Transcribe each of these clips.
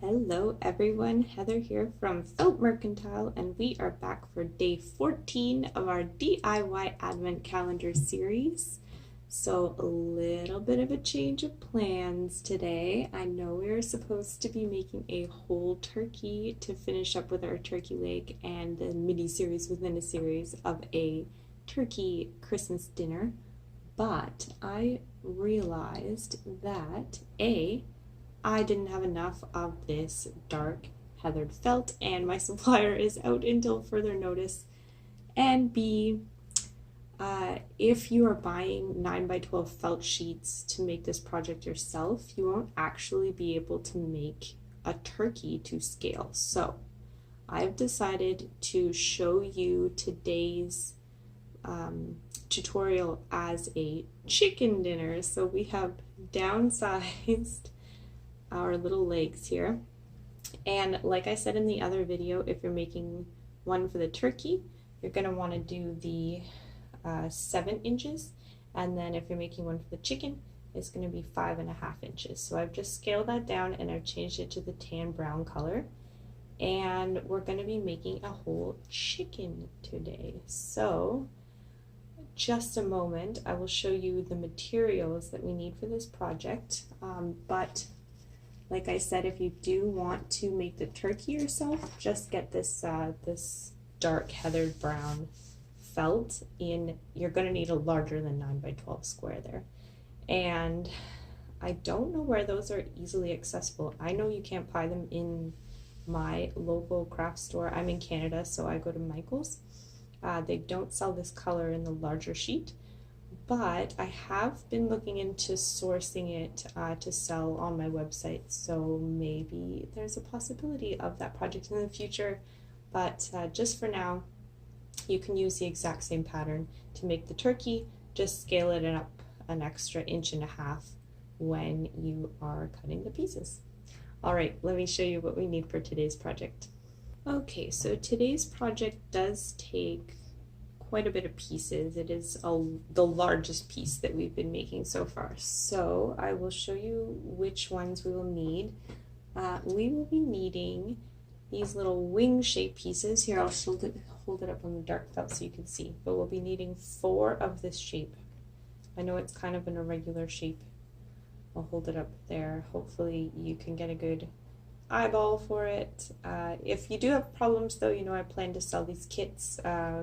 Hello everyone, Heather here from Mercantile, and we are back for day 14 of our DIY Advent Calendar series. So a little bit of a change of plans today. I know we were supposed to be making a whole turkey to finish up with our turkey leg and the mini series within a series of a turkey Christmas dinner, but I realized that I didn't have enough of this dark heathered felt, and my supplier is out until further notice. And B, if you are buying 9x12 felt sheets to make this project yourself, you won't actually be able to make a turkey to scale. So I've decided to show you today's tutorial as a chicken dinner. So we have downsized our little legs here, and like I said in the other video, if you're making one for the turkey, you're going to want to do the 7 inches, and then if you're making one for the chicken, it's going to be 5.5 inches. So I've just scaled that down and I've changed it to the tan brown color, and we're going to be making a whole chicken today. So just a moment, I will show you the materials that we need for this project, but like I said, if you do want to make the turkey yourself, just get this this dark heathered brown felt in. You're going to need a larger than 9x12 square there. And I don't know where those are easily accessible. I know you can't buy them in my local craft store. I'm in Canada, so I go to Michael's. They don't sell this color in the larger sheet, but I have been looking into sourcing it to sell on my website, so maybe there's a possibility of that project in the future. But just for now, you can use the exact same pattern to make the turkey, just scale it up an extra 1.5 inches when you are cutting the pieces. Alright, let me show you what we need for today's project. Okay, so today's project does take quite a bit of pieces. It is the largest piece that we've been making so far. So I will show you which ones we will need. We will be needing these little wing shaped pieces. Here, I'll hold it up on the dark felt so you can see. But we'll be needing 4 of this shape. I know it's kind of an irregular shape. I'll hold it up there. Hopefully you can get a good eyeball for it. If you do have problems though, you know I plan to sell these kits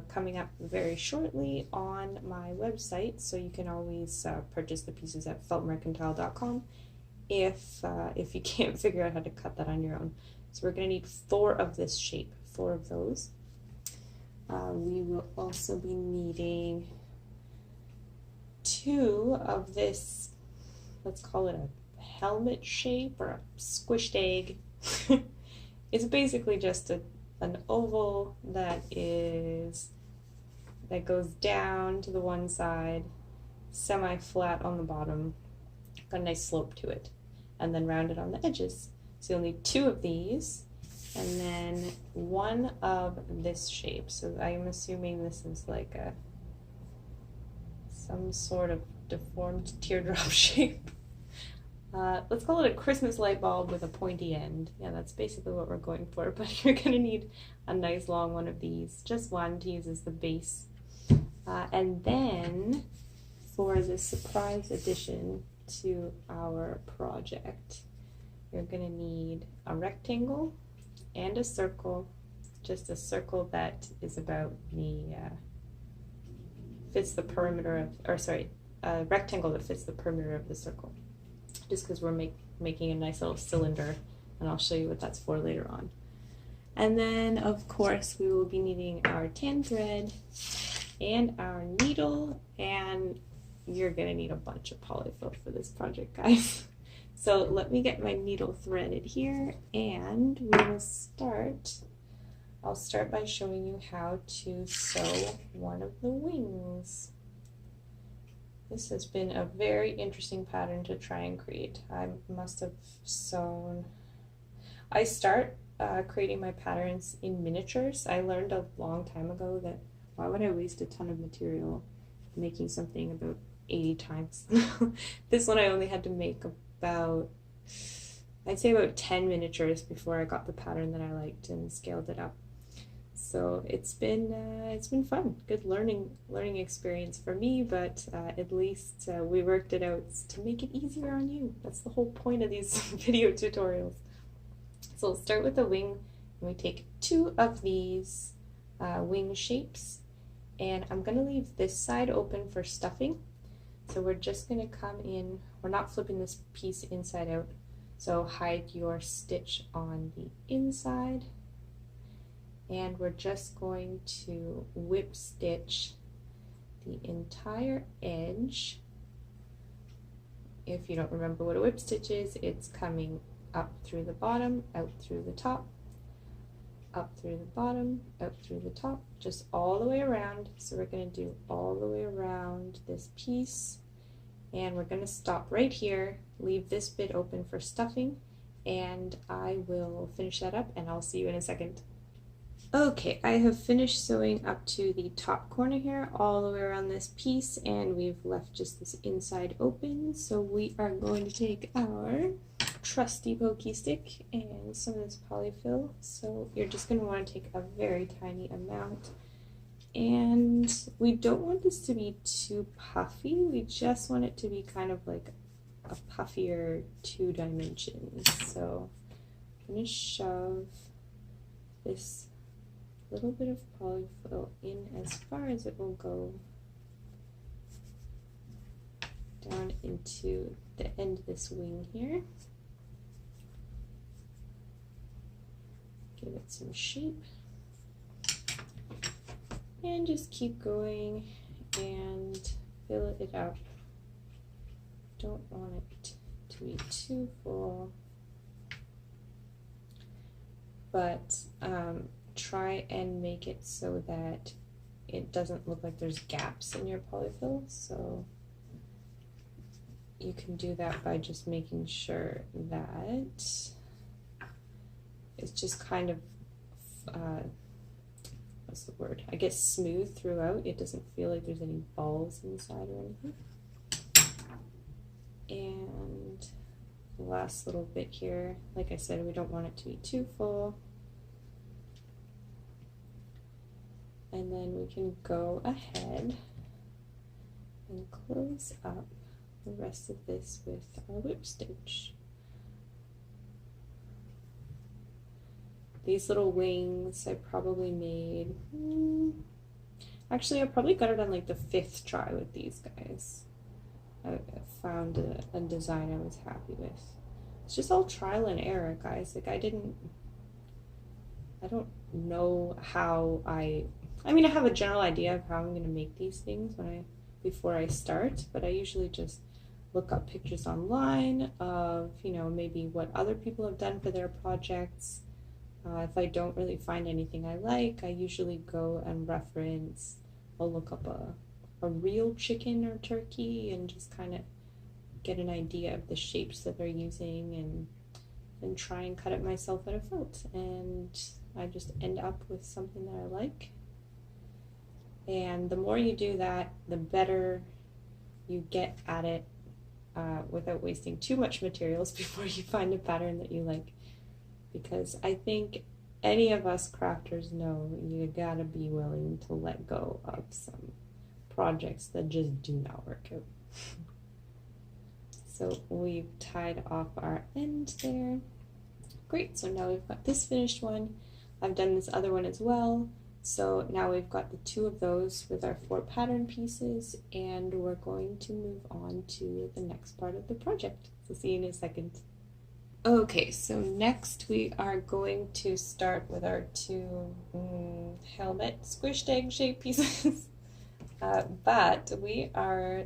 coming up very shortly on my website, so you can always purchase the pieces at feltmercantile.com if you can't figure out how to cut that on your own. So we're going to need 4 of this shape, 4 of those. We will also be needing 2 of this, let's call it a helmet shape or a squished egg. It's basically just an oval that goes down to the one side, semi-flat on the bottom, got a nice slope to it, and then rounded on the edges. So you'll need 2 of these, and then 1 of this shape. So I'm assuming this is like some sort of deformed teardrop shape. Let's call it a Christmas light bulb with a pointy end. Yeah, that's basically what we're going for, but you're going to need a nice long one of these, just one to use as the base. And then for the surprise addition to our project, you're going to need a rectangle and a circle, just a circle that is about fits the perimeter of, or sorry, a rectangle that fits the perimeter of the circle. Just because we're making a nice little cylinder, and I'll show you what that's for later on. And then of course we will be needing our tan thread and our needle, and you're gonna need a bunch of polyfill for this project, guys. So let me get my needle threaded here, and we will start. I'll start by showing you how to sew one of the wings. This has been a very interesting pattern to try and create. I must have sewn. I start creating my patterns in miniatures. I learned a long time ago that why would I waste a ton of material making something about 80 times? This one I only had to make about I'd say about 10 miniatures before I got the pattern that I liked and scaled it up. So it's been fun, good learning experience for me, but at least we worked it out to make it easier on you. That's the whole point of these video tutorials. So we'll start with the wing, and we take 2 of these wing shapes, and I'm going to leave this side open for stuffing. So we're just going to come in, we're not flipping this piece inside out, so hide your stitch on the inside, and we're just going to whip stitch the entire edge. If you don't remember what a whip stitch is, it's coming up through the bottom, out through the top, up through the bottom, out through the top, just all the way around. So we're going to do all the way around this piece, and we're going to stop right here, leave this bit open for stuffing, and I will finish that up and I'll see you in a second. Okay, I have finished sewing up to the top corner here, all the way around this piece, and we've left just this inside open. So we are going to take our trusty pokey stick and some of this polyfill. So you're just going to want to take a very tiny amount, and we don't want this to be too puffy. We just want it to be kind of like a puffier 2 dimensions. So I'm going to shove this little bit of polyfill in as far as it will go down into the end of this wing here. Give it some shape and just keep going and fill it up. Don't want it to be too full, but try and make it so that it doesn't look like there's gaps in your polyfill. So you can do that by just making sure that it's just kind of what's the word? I guess smooth throughout. It doesn't feel like there's any balls inside or anything. And the last little bit here, like I said, we don't want it to be too full. And then we can go ahead and close up the rest of this with our whip stitch. These little wings I probably made, actually I probably got it on like the 5th try with these guys. I found a design I was happy with. It's just all trial and error, guys. Like I don't know how I mean, I have a general idea of how I'm going to make these things before I start, but I usually just look up pictures online of, you know, maybe what other people have done for their projects. If I don't really find anything I like, I usually go and reference, I'll look up a real chicken or turkey and just kind of get an idea of the shapes that they're using, and then try and cut it myself out of felt. And I just end up with something that I like. And the more you do that, the better you get at it without wasting too much materials before you find a pattern that you like. Because I think any of us crafters know you gotta be willing to let go of some projects that just do not work out. So we've tied off our end there. Great, so now we've got this finished one. I've done this other one as well. So now we've got the 2 of those with our 4 pattern pieces, and we're going to move on to the next part of the project. So see you in a second. Okay, so next we are going to start with our 2 helmet squished egg shaped pieces. But we are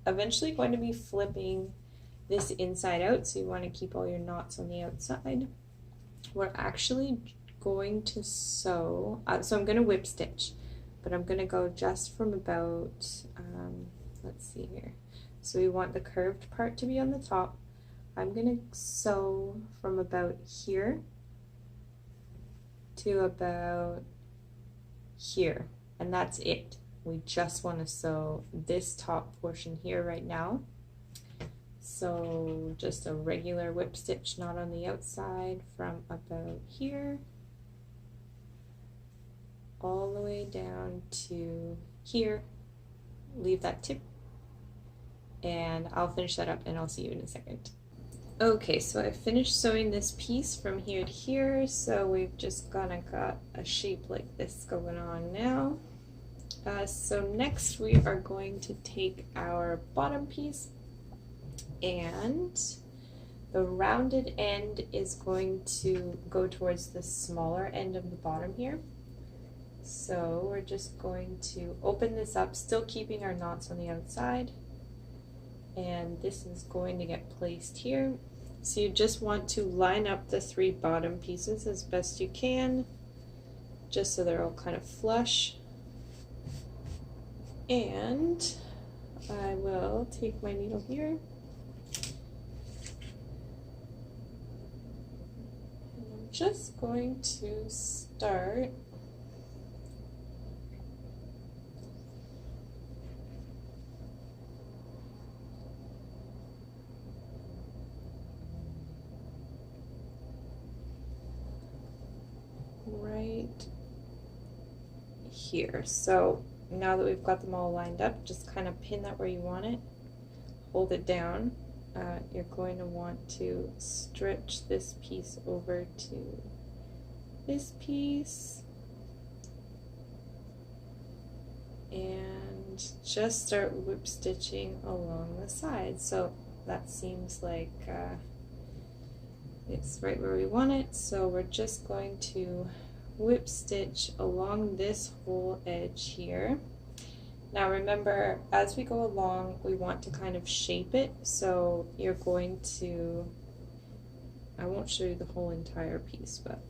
eventually going to be flipping this inside out, so you want to keep all your knots on the outside. We're actually going to sew, so I'm going to whip stitch, but I'm going to go just from about, let's see here, so we want the curved part to be on the top. I'm going to sew from about here to about here, and that's it. We just want to sew this top portion here right now. So just a regular whip stitch, not on the outside, from about here all the way down to here. Leave that tip, and I'll finish that up and I'll see you in a second. Okay, so I finished sewing this piece from here to here, so we've just kind of got a shape like this going on now. So next we are going to take our bottom piece, and the rounded end is going to go towards the smaller end of the bottom here. So we're just going to open this up, still keeping our knots on the outside, and this is going to get placed here. So you just want to line up the 3 bottom pieces as best you can, just so they're all kind of flush. And I will take my needle here, and I'm just going to start right here. So now that we've got them all lined up, just kind of pin that where you want it, hold it down. You're going to want to stretch this piece over to this piece and just start whip stitching along the side. So that seems like it's right where we want it, so we're just going to whip stitch along this whole edge here. Now remember, as we go along, we want to kind of shape it, so you're going to, I won't show you the whole entire piece, but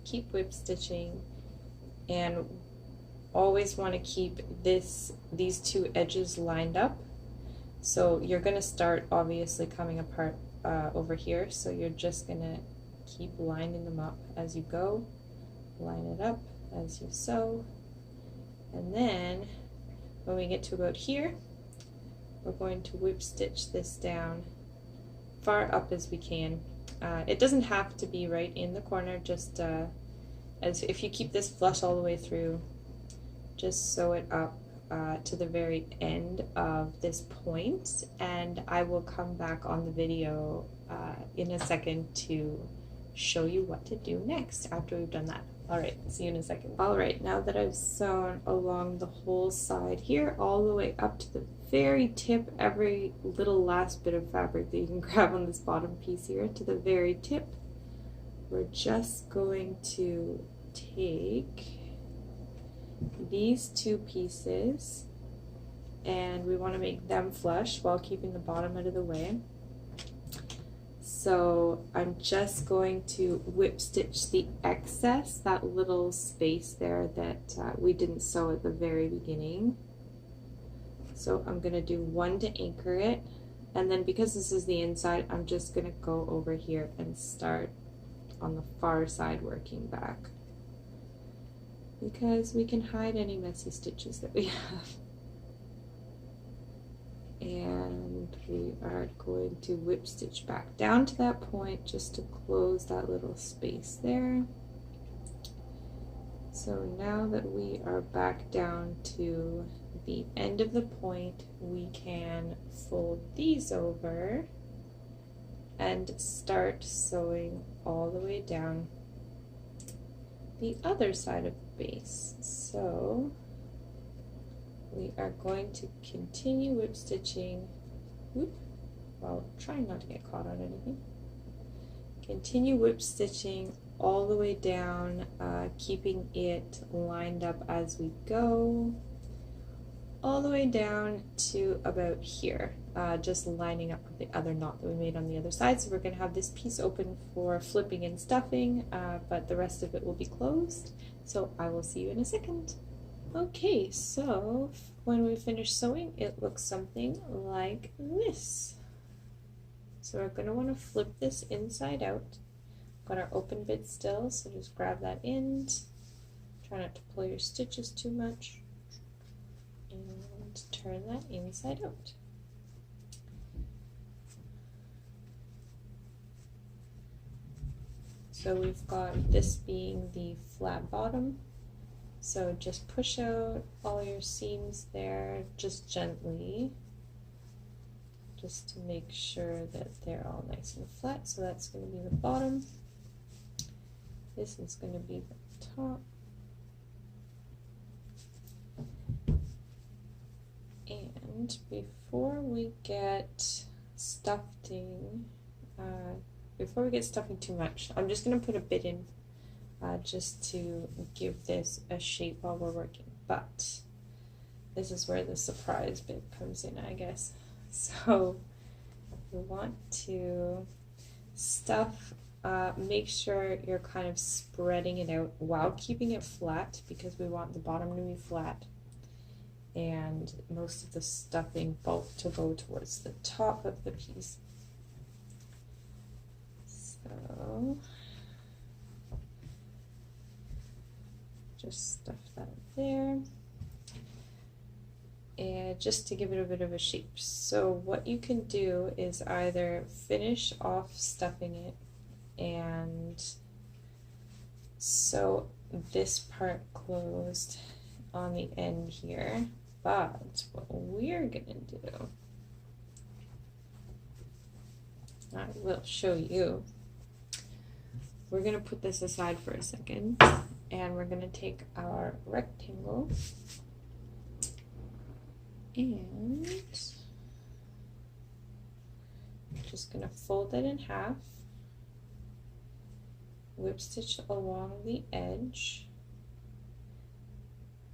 keep whip stitching, and always want to keep these 2 edges lined up. So you're going to start obviously coming apart over here, so you're just going to keep lining them up as you go, line it up as you sew, and then when we get to about here, we're going to whip stitch this down far up as we can. It doesn't have to be right in the corner, just as if you keep this flush all the way through, just sew it up to the very end of this point, and I will come back on the video in a second to show you what to do next after we've done that. Alright, see you in a second. Alright, now that I've sewn along the whole side here, all the way up to the very tip, every little last bit of fabric that you can grab on this bottom piece here, to the very tip, we're just going to take these 2 pieces, and we want to make them flush while keeping the bottom out of the way. So I'm just going to whip stitch the excess, that little space there that we didn't sew at the very beginning. So I'm going to do 1 to anchor it, and then because this is the inside, I'm just going to go over here and start on the far side working back, because we can hide any messy stitches that we have. And we are going to whip stitch back down to that point just to close that little space there. So now that we are back down to the end of the point, we can fold these over and start sewing all the way down the other side of the base. So we are going to continue whip stitching, while trying not to get caught on anything. Continue whip stitching all the way down, keeping it lined up as we go, all the way down to about here, just lining up with the other knot that we made on the other side. So we're going to have this piece open for flipping and stuffing, but the rest of it will be closed. So I will see you in a second. Okay, so when we finish sewing, it looks something like this. So we're going to want to flip this inside out. Got our open bit still, so just grab that end. Try not to pull your stitches too much. And turn that inside out. So we've got this being the flat bottom. So just push out all your seams there, just gently, just to make sure that they're all nice and flat. So that's going to be the bottom. This is going to be the top. And before we get stuffing, too much, I'm just going to put a bit in just to give this a shape while we're working. But this is where the surprise bit comes in, I guess. So you want to stuff, make sure you're kind of spreading it out while keeping it flat, because we want the bottom to be flat and most of the stuffing bulk to go towards the top of the piece. So just stuff that there, and just to give it a bit of a shape. So what you can do is either finish off stuffing it and sew this part closed on the end here, but what we're gonna do, I will show you. We're gonna put this aside for a second, and we're gonna take our rectangle and just gonna fold it in half, whip stitch along the edge,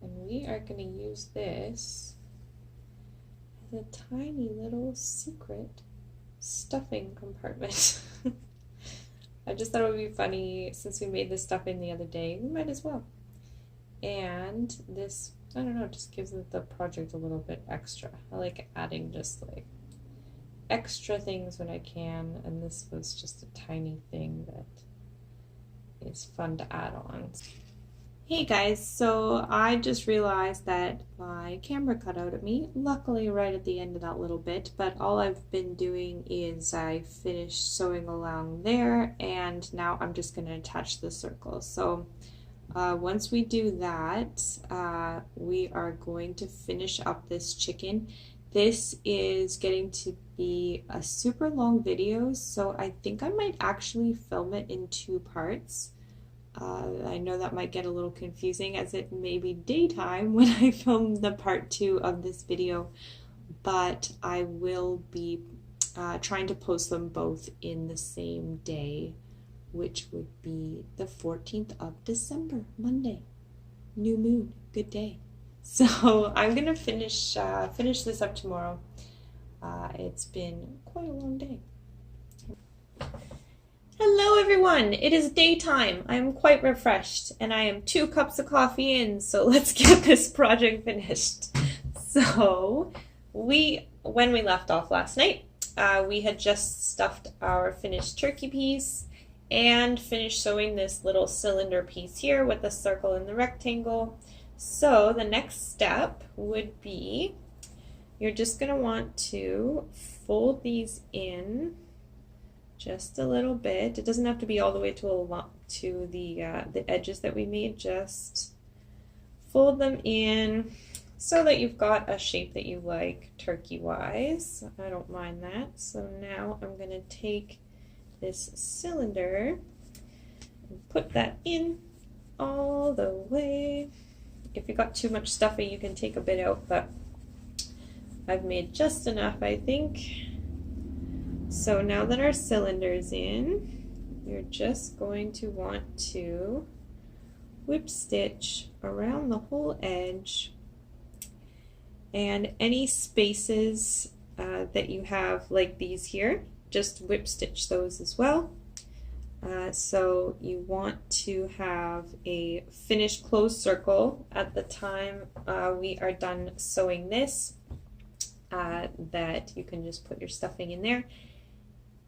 and we are going to use this as a tiny little secret stuffing compartment. I just thought it would be funny, since we made this stuffing the other day, we might as well. And this, I don't know, just gives the project a little bit extra. I like adding just like extra things when I can, and this was just a tiny thing that is fun to add on. Hey guys, so I just realized that my camera cut out at me, luckily right at the end of that little bit, but all I've been doing is I finished sewing along there, and now I'm just going to attach the circle. So once we do that, we are going to finish up this chicken. This is getting to be a super long video, so I think I might actually film it in 2 parts. I know that might get a little confusing, as it may be daytime when I film the part 2 of this video, but I will be trying to post them both in the same day, which would be the 14th of December, Monday. New moon, good day. So I'm gonna finish this up tomorrow. It's been quite a long day. Hello everyone, it is daytime. I am quite refreshed, and I am 2 cups of coffee in, so let's get this project finished. So when we left off last night, we had just stuffed our finished turkey piece and finished sewing this little cylinder piece here with the circle and the rectangle. So the next step would be, you're just going to want to fold these in just a little bit. It doesn't have to be all the way to the edges that we made. Just fold them in so that you've got a shape that you like turkey-wise. I don't mind that. So now I'm going to take this cylinder and put that in all the way. If you've got too much stuffing, you can take a bit out, but I've made just enough, I think. So now that our cylinder's in, you're just going to want to whip stitch around the whole edge, and any spaces that you have, like these here, just whip stitch those as well. So you want to have a finished closed circle at the time we are done sewing this, that you can just put your stuffing in there.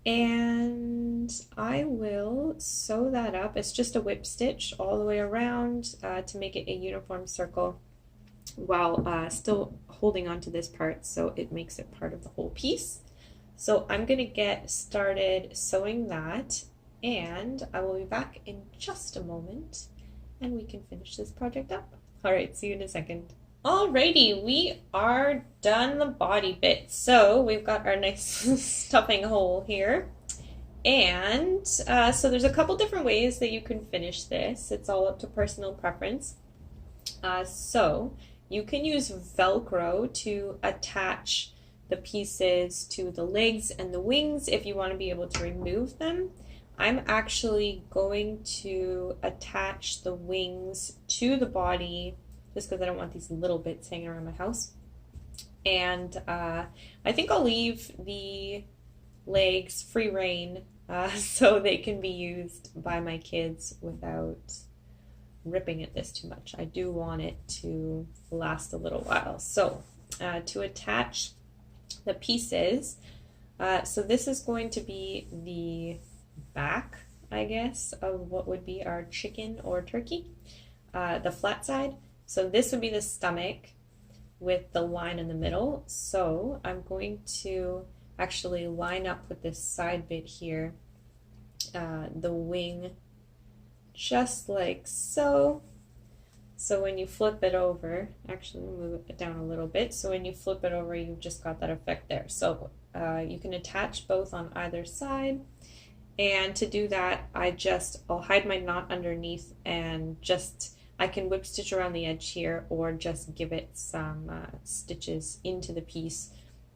And I will sew that up. It's just a whip stitch all the way around to make it a uniform circle, while still holding on to this part so it makes it part of the whole piece. So I'm going to get started sewing that, and I will be back in just a moment and we can finish this project up. All right, see you in a second. Alrighty, we are done the body bit. So we've got our nice stuffing hole here. And so there's a couple different ways that you can finish this. It's all up to personal preference. So you can use Velcro to attach the pieces to the legs and the wings if you want to be able to remove them. I'm actually going to attach the wings to the body just because I don't want these little bits hanging around my house. And I think I'll leave the legs free rein so they can be used by my kids without ripping at this too much. I do want it to last a little while. So to attach the pieces, so this is going to be the back, I guess, of what would be our chicken or turkey, the flat side. So this would be the stomach with the line in the middle. So I'm going to actually line up with this side bit here, the wing, just like so. So when you flip it over, actually move it down a little bit. So when you flip it over, you've just got that effect there. So you can attach both on either side. And to do that, I'll hide my knot underneath and I can whip stitch around the edge here or just give it some stitches into the piece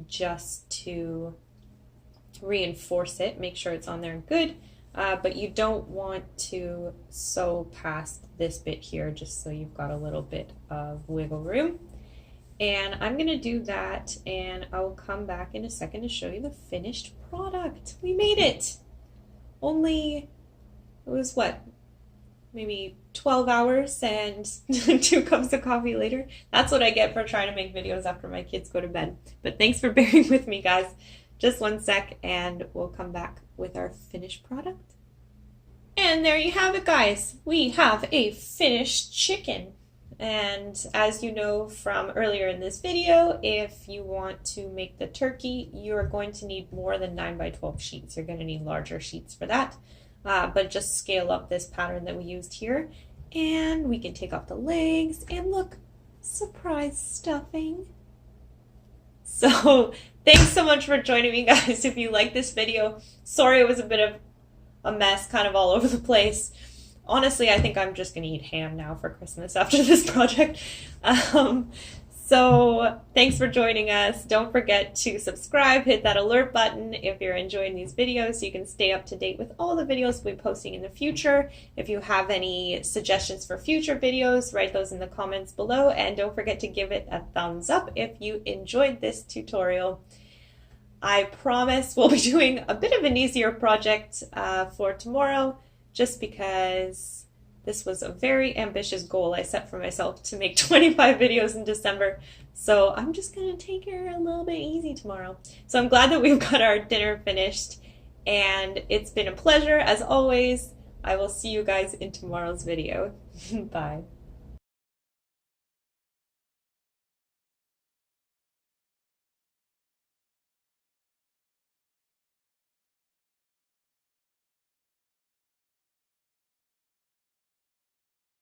just to reinforce it, make sure it's on there good. But you don't want to sew past this bit here just so you've got a little bit of wiggle room. And I'm going to do that and I'll come back in a second to show you the finished product. We made it! Only, it was what? Maybe 12 hours and 2 cups of coffee later. That's what I get for trying to make videos after my kids go to bed. But thanks for bearing with me, guys. Just one sec and we'll come back with our finished product. And there you have it, guys. We have a finished chicken. And as you know from earlier in this video, if you want to make the turkey, you're going to need more than 9x12 sheets. You're going to need larger sheets for that. But just scale up this pattern that we used here and we can take off the legs and look, surprise stuffing. So thanks so much for joining me, guys. If you like this video, sorry it was a bit of a mess, kind of all over the place. Honestly, I think I'm just gonna eat ham now for Christmas after this project. So thanks for joining us. Don't forget to subscribe, hit that alert button if you're enjoying these videos so you can stay up to date with all the videos we'll be posting in the future. If you have any suggestions for future videos, write those in the comments below, and don't forget to give it a thumbs up if you enjoyed this tutorial. I promise we'll be doing a bit of an easier project for tomorrow, just because this was a very ambitious goal I set for myself to make 25 videos in December. So I'm just gonna take her a little bit easy tomorrow. So I'm glad that we've got our dinner finished, and it's been a pleasure as always. I will see you guys in tomorrow's video. Bye.